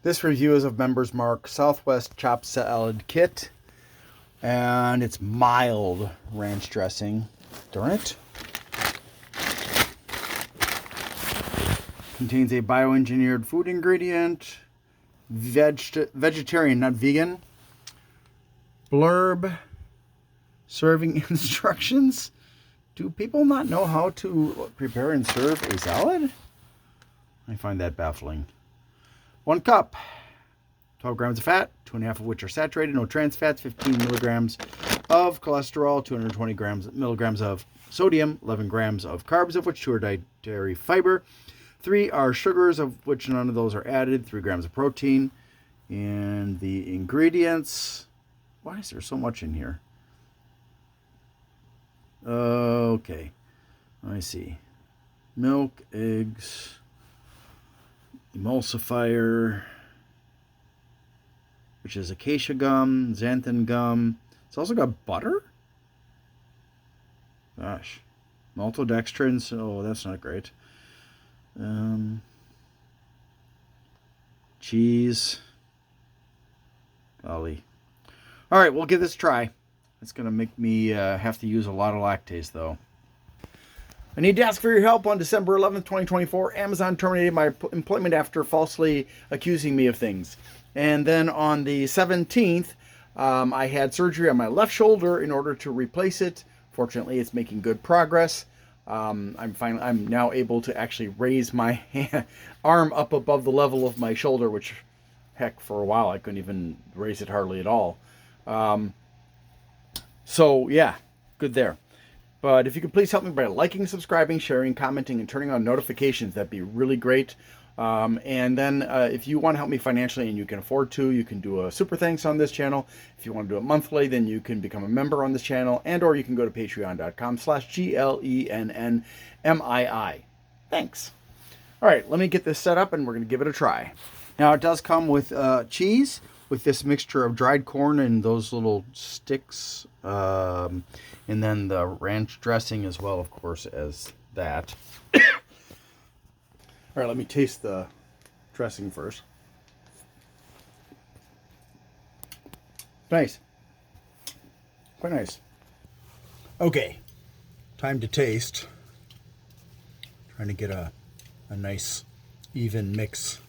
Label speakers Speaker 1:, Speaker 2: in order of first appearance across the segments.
Speaker 1: This review is of Members Mark Southwest Chopped Salad Kit, and it's mild ranch dressing. Darn it. Contains a bioengineered food ingredient, vegetarian, not vegan. Blurb, serving instructions. Do people not know how to prepare and serve a salad? I find that baffling. 1 cup, 12 grams of fat, 2.5 of which are saturated, no trans fats, 15 milligrams of cholesterol, 220 milligrams of sodium, 11 grams of carbs, of which 2 are dietary fiber, 3 are sugars, of which none of those are added, 3 grams of protein. And the ingredients, why is there so much in here? Okay, I see. Milk, eggs, emulsifier, which is acacia gum, xanthan gum. It's also got butter? Gosh. Maltodextrins. Oh, that's not great. Cheese. Golly. All right, we'll give this a try. It's going to make me have to use a lot of lactase, though. I need to ask for your help. On December 11th, 2024, Amazon terminated my employment after falsely accusing me of things. And then on the 17th, I had surgery on my left shoulder in order to replace it. Fortunately, it's making good progress. I'm now able to actually raise my arm up above the level of my shoulder, which, heck, for a while I couldn't even raise it hardly at all. So, yeah, good there. But if you could please help me by liking, subscribing, sharing, commenting, and turning on notifications, that'd be really great. And then if you want to help me financially and you can afford to, you can do a super thanks on this channel. If you want to do it monthly, then you can become a member on this channel, and or you can go to patreon.com/GLENNMII. Thanks. All right, let me get this set up and we're going to give it a try. Now, it does come with cheese, with this mixture of dried corn and those little sticks, and then the ranch dressing as well, of course, as that. All right, let me taste the dressing first. Nice. Quite nice. Okay, time to taste. Trying to get a nice, even mix.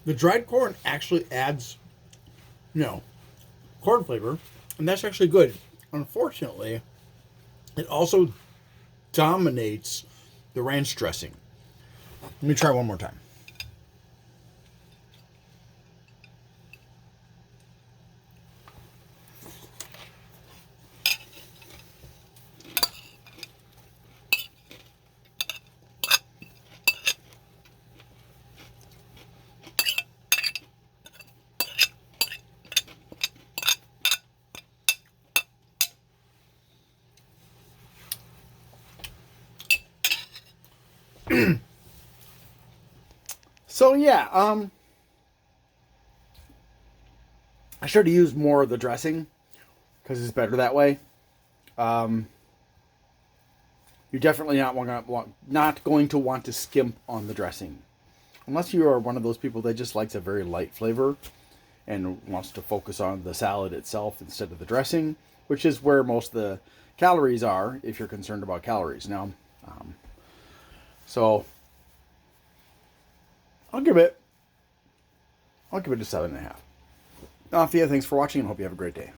Speaker 1: The dried corn actually adds, corn flavor, and that's actually good. Unfortunately, it also dominates the ranch dressing. Let me try one more time. So yeah, I should have used more of the dressing because it's better that way. You're definitely not going to want to skimp on the dressing, unless you are one of those people that just likes a very light flavor and wants to focus on the salad itself instead of the dressing, which is where most of the calories are if you're concerned about calories. Now, so I'll give it a 7.5. Althea, thanks for watching and hope you have a great day.